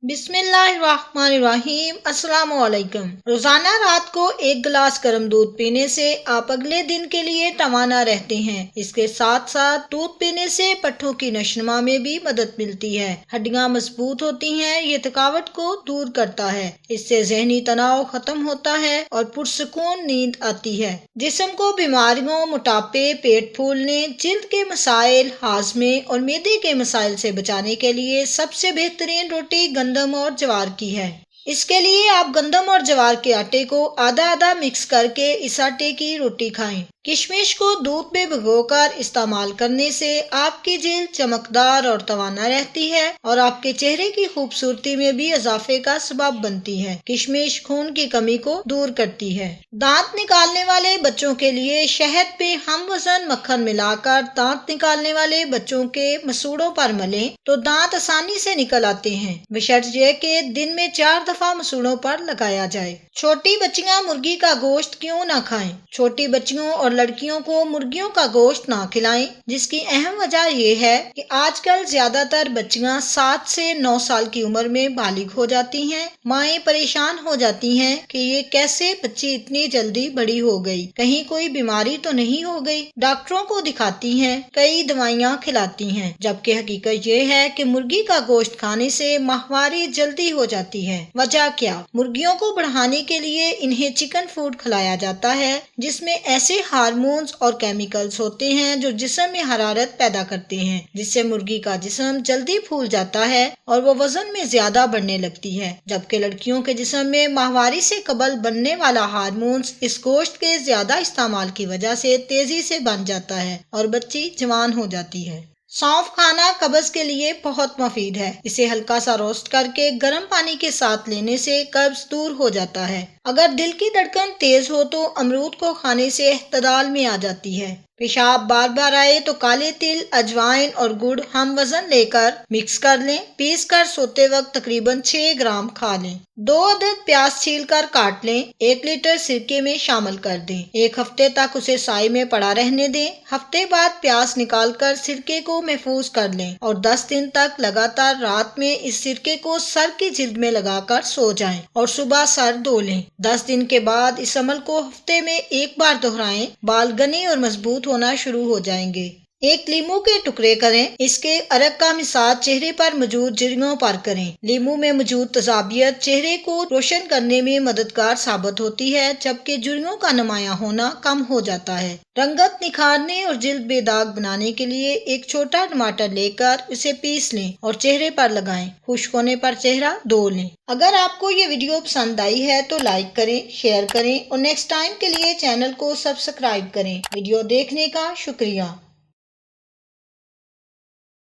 बिस्मिल्लाहिर्रहमानिर्रहीम। अस्सलाम वालेकुम। रोजाना रात को 1 गिलास गर्म दूध पीने से आप अगले दिन के लिए तवाना रहते हैं। इसके साथ साथ दूध पीने से पट्ठों की नशोनुमा में भी मदद मिलती है। हड्डियां मजबूत होती हैं। ये थकावट को दूर करता है। इससे जहनी तनाव खत्म होता है और पुरसुकून नींद आती है। जिस्म को बीमारियों, मोटापे, पेट फूलने, जिल्द के मसाइल, हाजमे और मैदे के मसाइल से बचाने के लिए सबसे बेहतरीन रोटी गंदम और ज्वार की है। इसके लिए आप गंदम और ज्वार के आटे को आधा आधा मिक्स करके इस आटे की रोटी खाएं। किशमिश को दूध में भिगोकर इस्तेमाल करने से आपकी जिल्द चमकदार और तवाना रहती है और आपके चेहरे की खूबसूरती में भी इजाफे का सबब बनती है। किशमिश खून की कमी को दूर करती है। दांत निकालने वाले बच्चों के लिए शहद पे हम वजन मक्खन मिलाकर दांत निकालने वाले बच्चों के मसूड़ों पर मलें तो दांत आसानी से निकल आते हैं, बशर्ते कि दिन में 4 दफा मसूड़ों पर लगाया जाए। छोटी बच्चियां मुर्गी का गोश्त क्यों ना खाएं? छोटी बच्चियों और लड़कियों को मुर्गियों का गोश्त ना खिलाएं, जिसकी अहम वजह यह है कि आजकल ज्यादातर बच्चियां 7 से 9 साल की उम्र में बालिग हो जाती हैं। माएं परेशान हो जाती हैं कि ये कैसे बच्ची इतनी जल्दी बड़ी हो गई, कहीं कोई बीमारी तो नहीं हो गई। डॉक्टरों को दिखाती हैं, कई दवाइयाँ खिलाती हैं, जबकि हकीकत ये है कि मुर्गी का गोश्त खाने से माहवारी जल्दी हो जाती है। वजह क्या? मुर्गियों को बढ़ाने के लिए इन्हें चिकन फूड खिलाया जाता है, जिसमें ऐसे हार्मोन्स और केमिकल्स होते हैं जो जिस्म में हरारत पैदा करते हैं, जिससे मुर्गी का जिस्म जल्दी फूल जाता है और वो वजन में ज्यादा बढ़ने लगती है। जबकि लड़कियों के जिस्म में माहवारी से कबल बनने वाला हार्मोन्स इस गोश्त के ज्यादा इस्तेमाल की वजह से तेजी से बन जाता है और बच्ची जवान हो जाती है। सौंफ खाना कब्ज के लिए बहुत मुफीद है। इसे हल्का सा रोस्ट करके गर्म पानी के साथ लेने से कब्ज दूर हो जाता है। अगर दिल की धड़कन तेज हो तो अमरूद को खाने से एतदाल में आ जाती है। पेशाब बार बार आए तो काले तिल, अजवाइन और गुड़ हम वजन लेकर मिक्स कर लें। पीस कर सोते वक्त तकरीबन 6 ग्राम खा लें। 2 अदद प्याज छील कर काट लें। 1 लीटर सिरके में शामिल कर दें। 1 हफ्ते तक उसे साई में पड़ा रहने दें। हफ्ते बाद प्याज निकाल कर सिरके को महफूज कर लें और 10 दिन तक लगातार रात में इस सिरके को सर की जिल्द में लगाकर सो जाएं और सुबह सर धो लें। 10 दिन के बाद इस अमल को हफ्ते में 1 बार दोहराएं। बाल घने और मजबूत होना शुरू हो जाएंगे। 1 लीमू के टुकड़े करें। इसके अरक का मिसाज चेहरे पर मौजूद झुर्रियों पर करें। लीमू में मौजूद तजाबियत चेहरे को रोशन करने में मददगार साबित होती है, जबकि झुर्रियों का नुमाया होना कम हो जाता है। रंगत निखारने और जिल्द बेदाग बनाने के लिए 1 छोटा टमाटर लेकर उसे पीस लें और चेहरे पर लगाएं। खुश्क होने पर चेहरा धो लें। अगर आपको ये वीडियो पसंद आई है तो लाइक करें, शेयर करें और नेक्स्ट टाइम के लिए चैनल को सब्सक्राइब करें। वीडियो देखने का शुक्रिया।